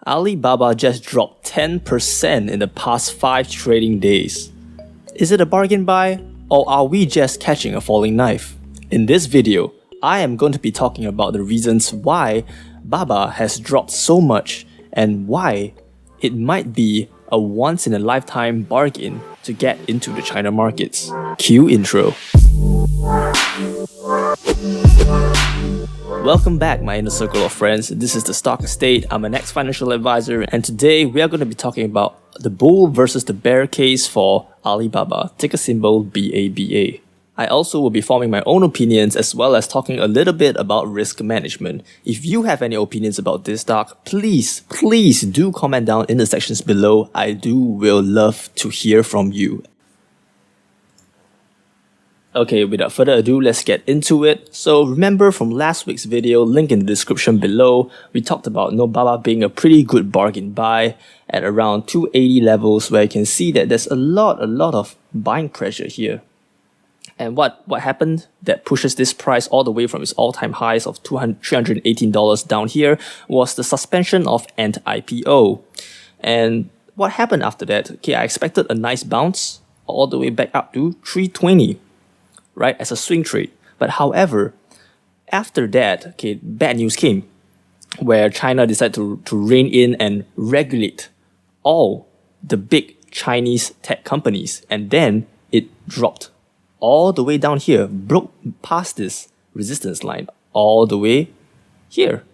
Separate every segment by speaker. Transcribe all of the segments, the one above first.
Speaker 1: Alibaba just dropped 10% in the past 5 trading days. Is it a bargain buy, or are we just catching a falling knife? In this video, I am going to be talking about the reasons why Baba has dropped so much and why it might be a once-in-a-lifetime bargain to get into the China markets. Cue intro. Welcome back, my inner circle of friends. This is the Stock Estate. I'm an ex-financial advisor, and today we are going to be talking about the bull versus the bear case for Alibaba, ticker symbol BABA. I also will be forming my own opinions as well as talking a little bit about risk management. If you have any opinions about this stock, please do comment down in the sections below. I will love to hear from you. Okay, without further ado, let's get into it. So remember from last week's video, link in the description below, we talked about Baba being a pretty good bargain buy at around 280 levels, where you can see that there's a lot of buying pressure here. And what happened that pushes this price all the way from its all-time highs of $318 down here was the suspension of Ant IPO. And what happened after that? Okay, I expected a nice bounce all the way back up to 320. Right, as a swing trade. But however, after that, okay, bad news came, where China decided to rein in and regulate all the big Chinese tech companies, and then it dropped all the way down here, broke past this resistance line, all the way here.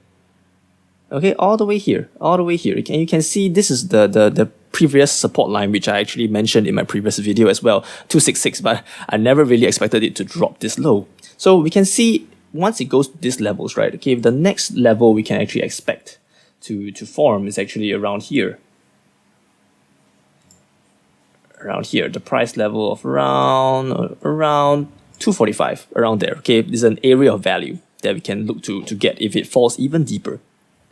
Speaker 1: Okay, all the way here. And you can see this is the previous support line, which I actually mentioned in my previous video as well, 266, but I never really expected it to drop this low. So we can see once it goes to these levels, right? Okay, the next level we can actually expect to form is actually around here. Around here, the price level of around 245, around there. Okay, this is an area of value that we can look to get if it falls even deeper.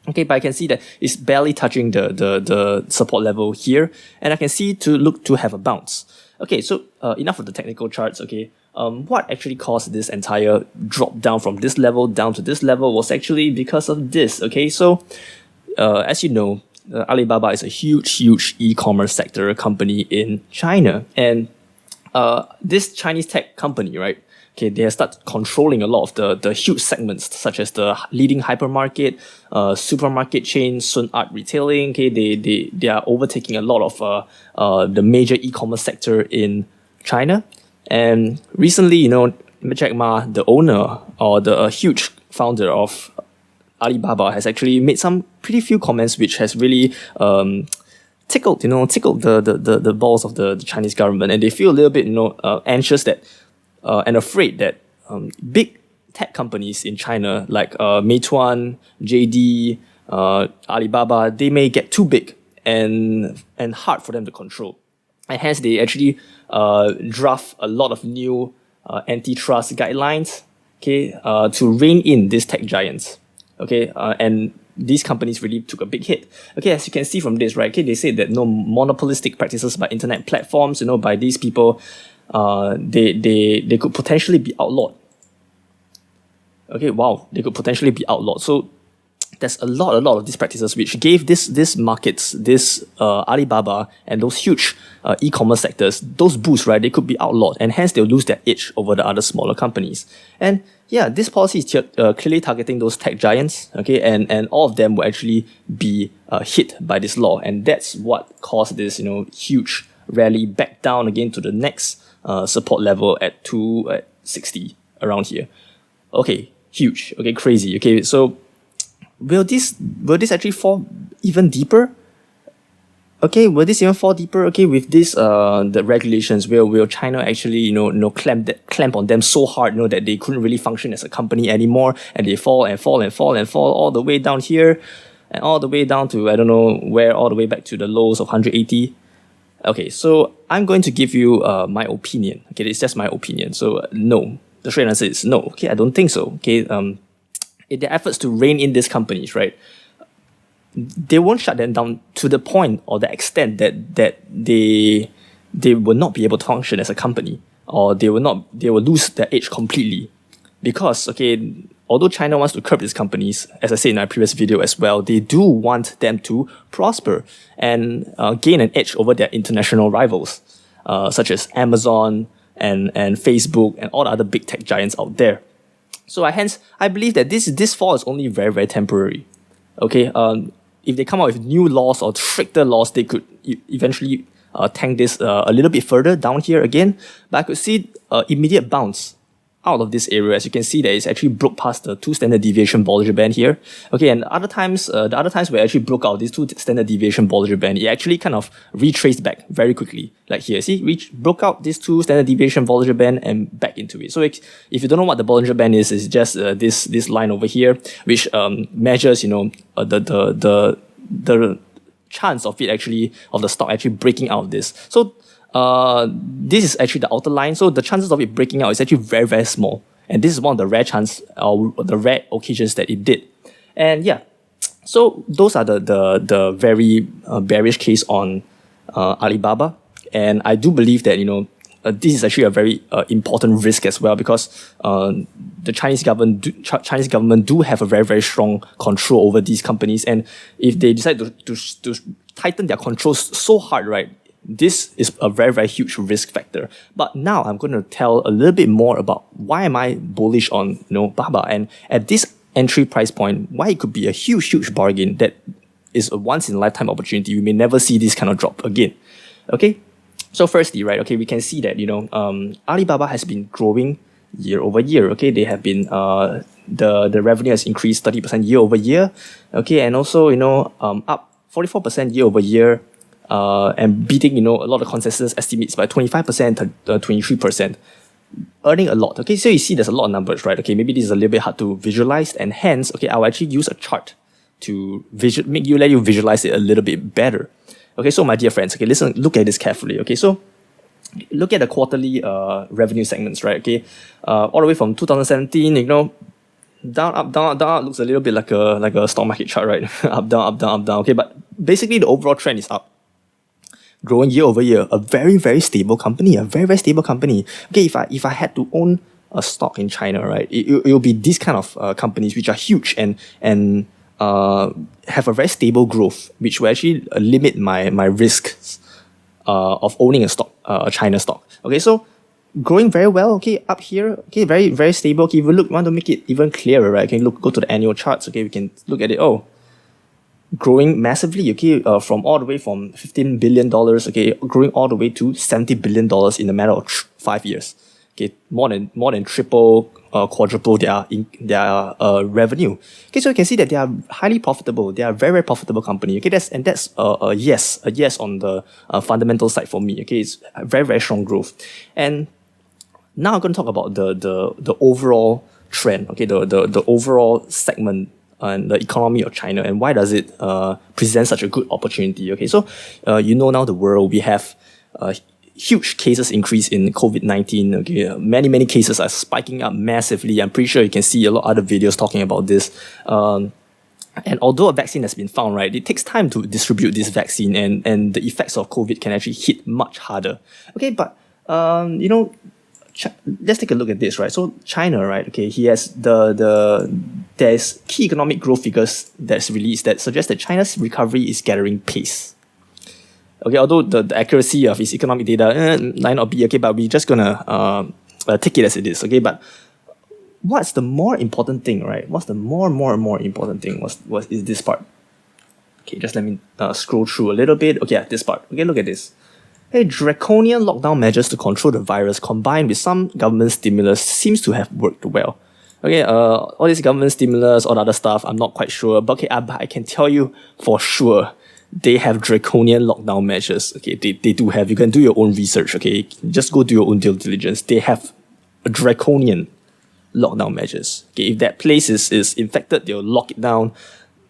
Speaker 1: Okay, but I can see that it's barely touching the support level here, and I can see to have a bounce. Okay, so enough of the technical charts. Okay, what actually caused this entire drop down from this level down to this level was actually because of this. Okay, so as you know, Alibaba is a huge e-commerce sector company in China, and this Chinese tech company, right? Okay, they have started controlling a lot of the huge segments, such as the leading hypermarket, supermarket chain, Sun Art Retailing. Okay, they are overtaking a lot of the major e-commerce sector in China. And recently, Jack Ma, the owner or the huge founder of Alibaba, has actually made some pretty few comments which has really tickled the balls of the Chinese government, and they feel a little bit anxious that. And afraid that big tech companies in China like Meituan, JD, Alibaba, they may get too big and hard for them to control. And hence they actually draft a lot of new antitrust guidelines, okay, to rein in these tech giants. Okay, and these companies really took a big hit. Okay, as you can see from this, right? Okay, they say that monopolistic practices by internet platforms, by these people, they could potentially be outlawed. Okay, wow, they could potentially be outlawed. So there's a lot of these practices which gave this markets, this Alibaba and those huge e-commerce sectors, those boosts, right? They could be outlawed, and hence they'll lose their edge over the other smaller companies. And yeah, this policy is clearly targeting those tech giants. Okay, and all of them will actually be hit by this law, and that's what caused this huge rally back down again to the next support level at 260 around here. Okay, huge. Okay, crazy. Okay, so will this actually fall even deeper? Okay, will this even fall deeper? Okay, with this the regulations, will China actually clamp on them so hard that they couldn't really function as a company anymore, and they fall all the way down here, and all the way down to I don't know where, all the way back to the lows of 180. Okay, so I'm going to give you my opinion. Okay, it's just my opinion. So no, the straight answer is no. Okay, I don't think so. Okay, in their efforts to rein in these companies, right, they won't shut them down to the point or the extent that they will not be able to function as a company, or they will lose their edge completely. Because although China wants to curb these companies, as I said in my previous video as well, they do want them to prosper and gain an edge over their international rivals, such as Amazon and Facebook and all the other big tech giants out there. So hence, I believe that this fall is only very, very temporary. Okay, if they come out with new laws or stricter laws, they could eventually tank this a little bit further down here again. But I could see immediate bounce out of this area. As you can see, that it's actually broke past the 2 standard deviation Bollinger Band here. Okay, and the other times where it actually broke out this 2 standard deviation Bollinger Band, it actually kind of retraced back very quickly. Like here, see, broke out this 2 standard deviation Bollinger Band and back into it. So if you don't know what the Bollinger Band is, it's just this line over here, which measures, the chance of the stock actually breaking out of this. So this is actually the outer line, so the chances of it breaking out is actually very, very small. And this is one of the rare the rare occasions that it did. And yeah, so those are the very bearish case on Alibaba. And I do believe that this is actually a very important risk as well, because the Chinese government do have a very, very strong control over these companies. And if they decide to tighten their controls so hard, right, this is a very, very huge risk factor. But now I'm going to tell a little bit more about why am I bullish on Baba, and at this entry price point, why it could be a huge, huge bargain that is a once in a lifetime opportunity. You may never see this kind of drop again. Okay, so firstly, right, okay, we can see that Alibaba has been growing year over year. Okay, they have been the revenue has increased 30% year over year. Okay, and also up 44% year over year. And beating, a lot of consensus estimates by 25% to 23%, earning a lot. Okay, so you see there's a lot of numbers, right? Okay, maybe this is a little bit hard to visualize, and hence, okay, I'll actually use a chart to let you visualize it a little bit better. Okay, so my dear friends, okay, look at this carefully. Okay, so look at the quarterly revenue segments, right? Okay, all the way from 2017, down, up, down, up, down, up, looks a little bit like a stock market chart, right? Up, down, up, down, up, down. Okay, but basically the overall trend is up. Growing year over year, a very, very stable company, Okay, if I had to own a stock in China, right, it will be these kind of companies which are huge and have a very stable growth, which will actually limit my risks of owning a China stock. Okay, so growing very well. Okay, up here. Okay, very, very stable. Okay, if we want to make it even clearer, right, can go to the annual charts. Okay, we can look at it. Oh, growing massively, okay, from all the way from $15 billion, okay, growing all the way to $70 billion in a matter of 5 years. Okay, more than triple, quadruple their revenue. Okay, so you can see that they are highly profitable. They are a very, very profitable company. Okay, that's a yes on the fundamental side for me. Okay, it's a very, very strong growth. And now I'm going to talk about the overall trend. Okay, the overall segment and the economy of China, and why does it present such a good opportunity. Okay, so now the world, we have huge cases increase in COVID-19. Okay, many cases are spiking up massively. I'm pretty sure you can see a lot of other videos talking about this. And although a vaccine has been found, right, it takes time to distribute this vaccine, and the effects of COVID can actually hit much harder. Okay, but let's take a look at this, right? So China, right? Okay, he has there's key economic growth figures that's released that suggest that China's recovery is gathering pace. Okay, although the accuracy of its economic data might not be okay, but we're just gonna take it as it is. Okay, but what's the more important thing, right? What's the more important thing? What is this part? Okay, just let me scroll through a little bit. Okay, this part. Okay, look at this. Hey, draconian lockdown measures to control the virus combined with some government stimulus seems to have worked well. Okay, all this government stimulus, all the other stuff, I'm not quite sure. But okay, I can tell you for sure, they have draconian lockdown measures. Okay, they do have. You can do your own research. Okay, just go do your own due diligence. They have a draconian lockdown measures. Okay, if that place is infected, they'll lock it down.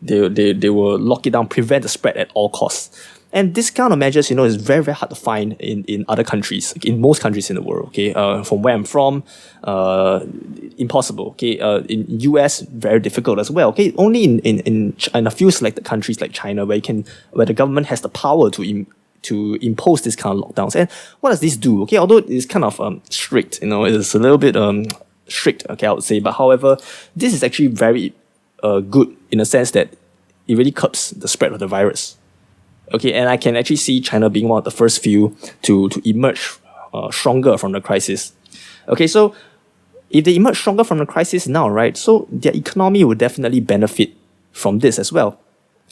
Speaker 1: They will lock it down, prevent the spread at all costs. And this kind of measures, is very, very hard to find in other countries, in most countries in the world. Okay, from where I'm from, impossible. Okay, in US, very difficult as well. Okay, only in a few selected countries like China, where the government has the power to impose this kind of lockdowns. And what does this do? Okay, although it's kind of strict, it's a little bit strict, okay, I would say. But however, this is actually very good in a sense that it really curbs the spread of the virus. Okay, and I can actually see China being one of the first few to emerge stronger from the crisis. Okay, so if they emerge stronger from the crisis now, right, so their economy will definitely benefit from this as well.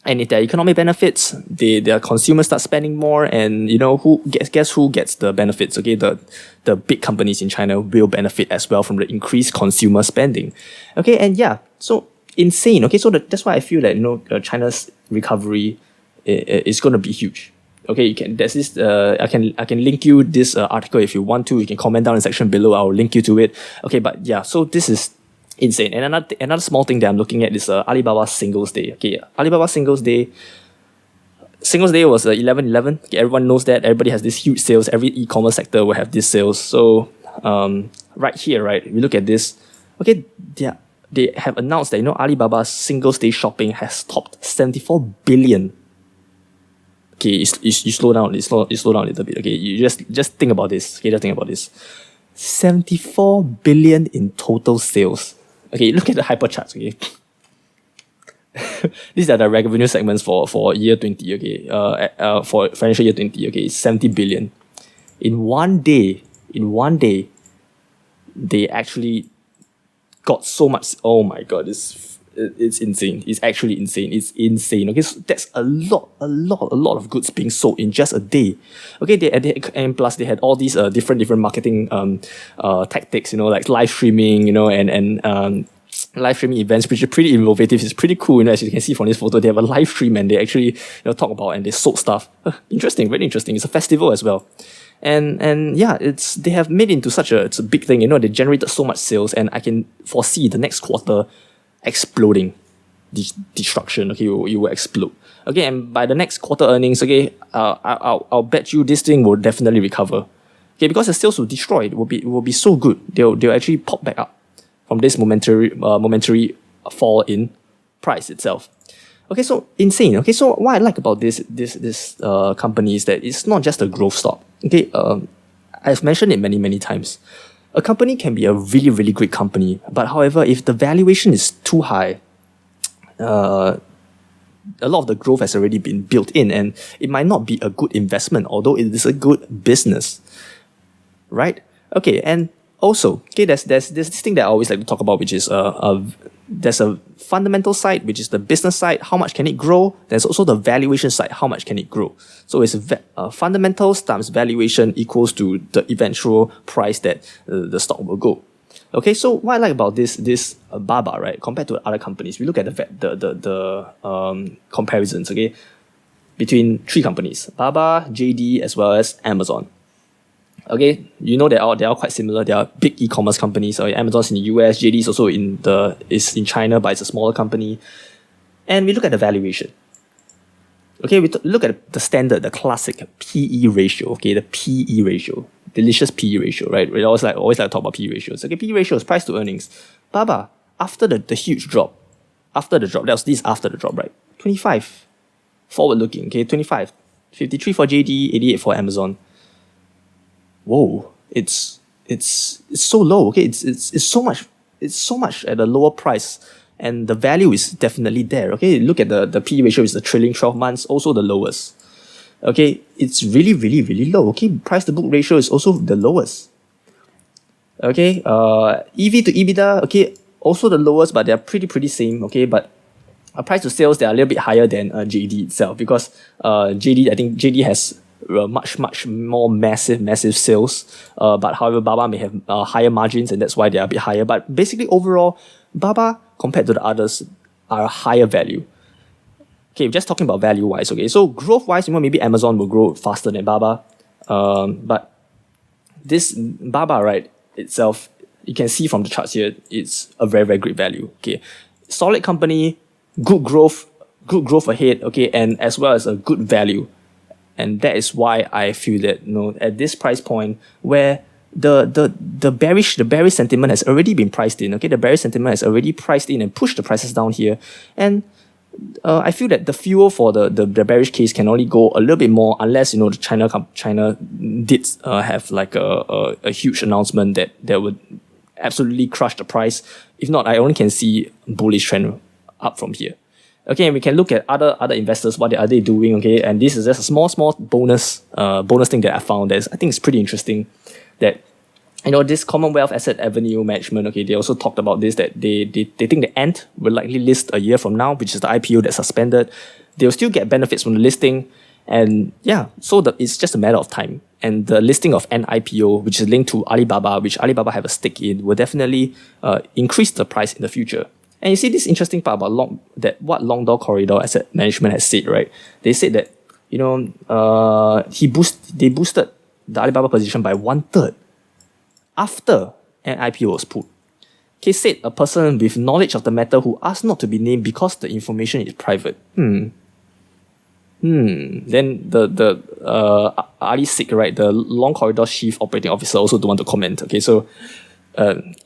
Speaker 1: And if their economy benefits, their consumers start spending more, and guess who gets the benefits? Okay, the big companies in China will benefit as well from the increased consumer spending. Okay, and yeah, so insane. Okay, so that's why I feel that China's recovery is going to be huge. Okay, there's this I can link you this article if you want to. You can comment down in the section below. I'll link you to it. Okay, but yeah, so this is insane. And another small thing that I'm looking at is Alibaba Singles Day. Okay, Alibaba Singles Day. Singles Day was 11/11. Okay, everyone knows that. Everybody has this huge sales. Every e-commerce sector will have these sales. So right here, right, we look at this. Okay, they have announced that Alibaba's Singles Day shopping has topped 74 billion. Okay, you slow down. You slow down a little bit. Okay, you just think about this. Okay, just think about this. 74 billion in total sales. Okay, look at the hypercharts. Okay, these are the revenue segments for year 20. Okay, for financial year 20. Okay, 70 billion. In one day, they actually got so much. Oh my god, it's insane. It's actually insane. It's insane. Okay, so that's a lot of goods being sold in just a day. Okay, and plus they had all these different marketing tactics. Like live streaming. And live streaming events, which are pretty innovative. It's pretty cool. As you can see from this photo, they have a live stream and they actually talk about and they sold stuff. Interesting, very interesting. It's a festival as well. And yeah, they have made it into it's a big thing. They generated so much sales, and I can foresee the next quarter exploding. Destruction. Okay, you will explode. Okay, and by the next quarter earnings, okay, I'll bet you this thing will definitely recover. Okay, because the sales will destroy. It will be so good. They'll actually pop back up from this momentary fall in price itself. Okay, so insane. Okay, so what I like about this company is that it's not just a growth stock. Okay, I've mentioned it many times. A company can be a really, really great company, but however, if the valuation is too high, a lot of the growth has already been built in, and it might not be a good investment, although it is a good business, right? Okay, and also, okay, there's this thing that I always like to talk about, which is there's a fundamental side, which is the business side. How much can it grow? There's also the valuation side. How much can it grow? So it's fundamentals times valuation equals to the eventual price that the stock will go. Okay, so what I like about this Baba, right, compared to other companies, we look at the comparisons, okay, between three companies: Baba, JD, as well as Amazon. Okay, they are quite similar. They are big e-commerce companies. So Amazon's in the US, JD is also is in China, but it's a smaller company. And we look at the valuation. Okay, we look at the standard, the classic PE ratio. Okay, the PE ratio, delicious PE ratio, right? We always like to talk about PE ratios. Okay, PE ratio is price to earnings. Baba, after the huge drop, after the drop, after the drop, right? 25, forward looking. Okay, 25, 53 for JD, 88 for Amazon. Whoa, it's so low. Okay, it's so much at a lower price, and the value is definitely there. Okay, look at the PE ratio is the trailing 12 months, also the lowest. Okay, it's really, really, really low. Okay, price to book ratio is also the lowest. Okay, EV to EBITDA, okay, also the lowest, but they're pretty same. Okay, but price to sales, they're a little bit higher than JD itself, because I think JD has much more massive sales, but however Baba may have higher margins, and that's why they are a bit higher. But basically overall, Baba compared to the others are a higher value. Okay, just talking about value wise. Okay, so growth wise, maybe Amazon will grow faster than Baba, but this Baba, right, itself, you can see from the charts here, it's a very, very great value. Okay, solid company, good growth ahead. Okay, and as well as a good value. And that is why I feel that at this price point where the bearish sentiment has already been priced in. Okay, the bearish sentiment has already priced in and pushed the prices down here. And I feel that the fuel for the bearish case can only go a little bit more, unless China did have like a huge announcement that would absolutely crush the price. If not, I only can see bullish trend up from here. Okay, and we can look at other investors, what are they doing, okay? And this is just a small bonus thing that I found that I think is pretty interesting, that this Commonwealth Asset Avenue Management, okay, they also talked about this, that they think the Ant will likely list a year from now, which is the IPO that's suspended. They'll still get benefits from the listing, and yeah, so it's just a matter of time. And the listing of an IPO, which is linked to Alibaba, which Alibaba have a stake in, will definitely increase the price in the future. And you see this interesting part about what Long Door Corridor Asset Management has said, right? They said that they boosted the Alibaba position by 1/3 after an IPO was put. Okay, said a person with knowledge of the matter who asked not to be named because the information is private. Then the Ali Sikh, right, the Long Corridor Chief Operating Officer, also don't want to comment. Okay, so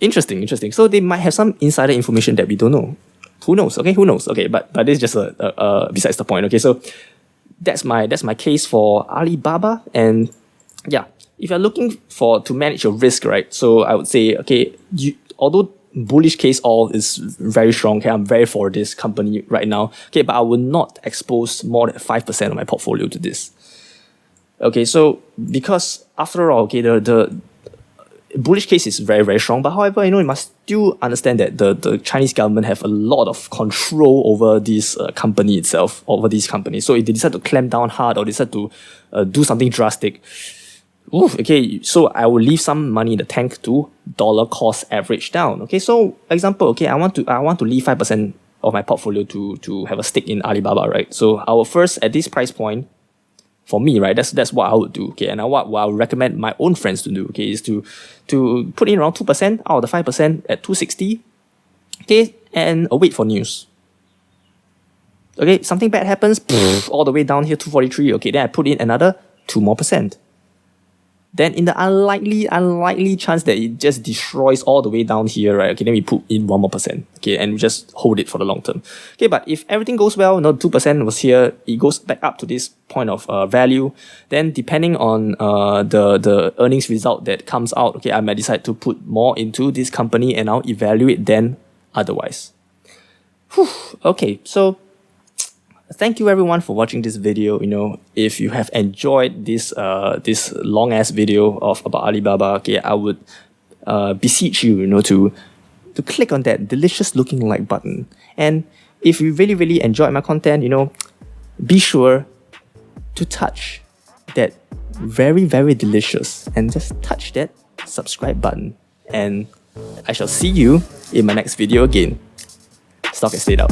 Speaker 1: interesting. So they might have some insider information that we don't know. Who knows? Okay, who knows? Okay, but this is just besides the point. Okay, so that's my case for Alibaba. And yeah, if you're looking to manage your risk, right? So I would say, okay, although bullish case all is very strong, okay, I'm very for this company right now, okay, but I will not expose more than 5% of my portfolio to this. Okay, so because after all, okay, the bullish case is very, very strong, but however, you must still understand that the Chinese government have a lot of control over this company itself, over these companies. So if they decide to clamp down hard or decide to do something drastic, okay, so I will leave some money in the tank to dollar cost average down. Okay, so example, okay, I want to leave 5% of my portfolio to have a stake in Alibaba, right? So I will first, at this price point, for me, right, that's what I would do. Okay, and what I would recommend my own friends to do, okay, is to put in around 2% out of the 5% at 260, okay, and await for news. Okay, something bad happens, all the way down here 243. Okay, then I put in another 2 more percent. Then in the unlikely chance that it just destroys all the way down here, right? Okay, then we put in 1 more percent. Okay, and we just hold it for the long term. Okay, but if everything goes well, 2% was here, it goes back up to this point of value. Then depending on the earnings result that comes out, okay, I might decide to put more into this company and I'll evaluate then otherwise. Okay, so thank you everyone for watching this video. If you have enjoyed this long ass video about Alibaba, okay, I would beseech you, to click on that delicious looking like button. And if you really, really enjoyed my content, be sure to touch that very, very delicious and just touch that subscribe button. And I shall see you in my next video again. Stock and stayed out.